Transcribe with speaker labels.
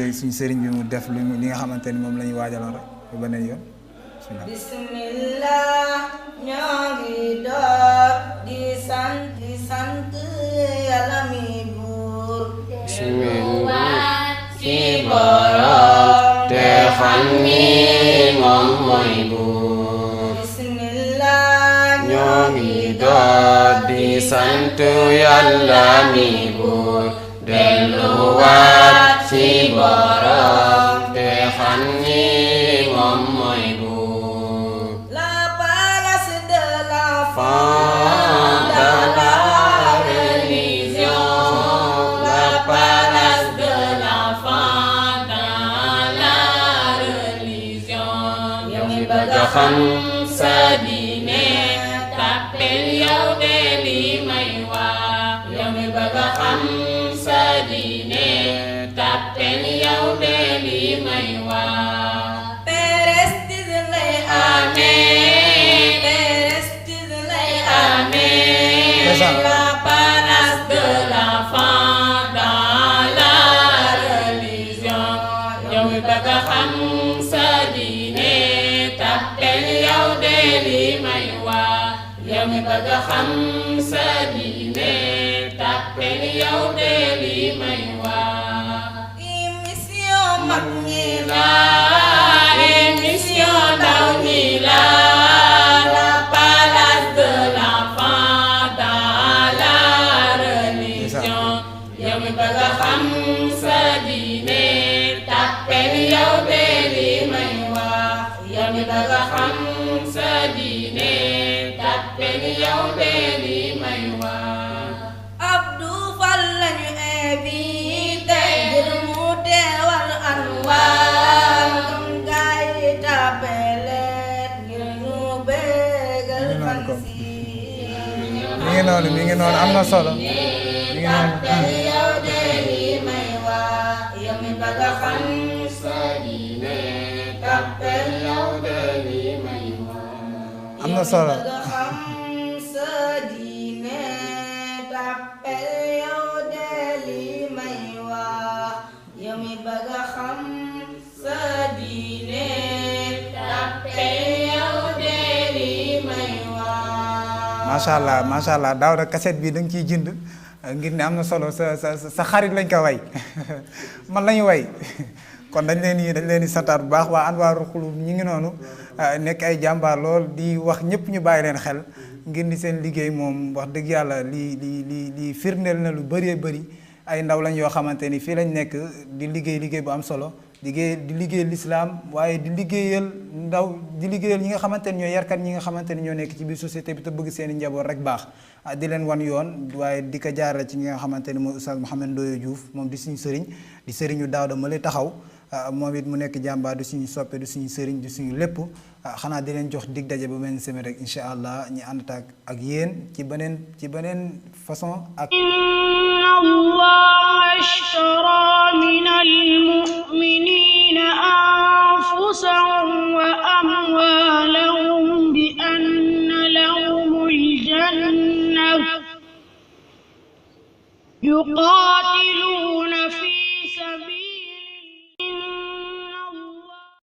Speaker 1: suñu sëriñ bi mu def li nga xamante ni moom la ñuy waajaloon rek ba beneen yoon.
Speaker 2: bismillah ñoo ngi door di sant Yàlla mi buur.
Speaker 3: bismillah ci borom te xam ni moom mooy buur.
Speaker 2: bismillah
Speaker 3: ñoo ngi door di sant Yàlla mi buur. delluwaat ci borom te xam ni moom mooy buur.
Speaker 2: la place de
Speaker 3: l'enfant dans la religion. La place de l'enfant dans la religion. yow mi bëgg a xam sa diine tappel yow de li may wax. yow mi bëgg a xam sa diine tappel yow de li may wax.
Speaker 2: Prestige lay
Speaker 3: Amen.
Speaker 2: Prestige lay
Speaker 3: Amen. La place de l'enfant dans la religion. yow mi bëgg a xam sa diine tappel yow de li may wax. yow mi bëgg a xam sa diine tappel yow de li may wax.
Speaker 2: émission mag ñi
Speaker 3: la émission ndaw ñi la place de l'enfant dans la religion. yow mi bëgg a xam sa diine tappel yow de li may wax. yow mi bëgg a xam sa diine tappel yow de li may wax.
Speaker 2: Abdou Fall lañu invité ngir mu teewal Anwar comme gaay yi tapelet ngir ñu bégal fan si
Speaker 1: mi ngi noonu am na solo mi ngi noonu.
Speaker 2: tappel yow de li may wax yow mi bëgg a xam
Speaker 3: sa diine tappel yow de li may wax.
Speaker 1: am na solo.
Speaker 2: bëgg a xam sa diine tappel yow de li may wax yow mi bëgg a xam sa diine tappel yow de li may wax.
Speaker 1: macha allah Daouda cassette bi da nga ciy jënd ngir ne am na solo sa xarit lañ ko way man lañu way kon dañ leen di santaat bu baax waa Anwarul Xulub ñi ngi noonu nekk ay jàmbaar lool di wax ñëpp ñu bàyyi leen xel ngir ni seen liggéey moom wax dëgg yàlla li firndeel na lu bëree bëri ay ndaw lañ yoo xamante ni fii lañ nekk di liggéey bu am solo di liggéey lislaam waaye di liggéeyal ñi nga xamante ni ñoo yarkat ñi nga xamante ni ñoo nekk ci biir société bi te bëgg seen i njaboot rek baax di leen wan yoon waaye di ko jaarale ci ñi nga xamante ni mooy Oustaz Mouhamed Ndoye Diouf moom di suñu sëriñ di sëriñu Daouda ma lay taxaw moom it mu nekk jàmbaar di suñu soppe di suñu sëriñ di suñu lépp xanaa di leen jox dig daje ba benn semaine rek incha allah ñi ànd ak yéen ci beneen façon ak
Speaker 4: inna allaha ashtara min almu'minina anfusahum wa amwalahum bi anna lahumul jannah yuqatiluna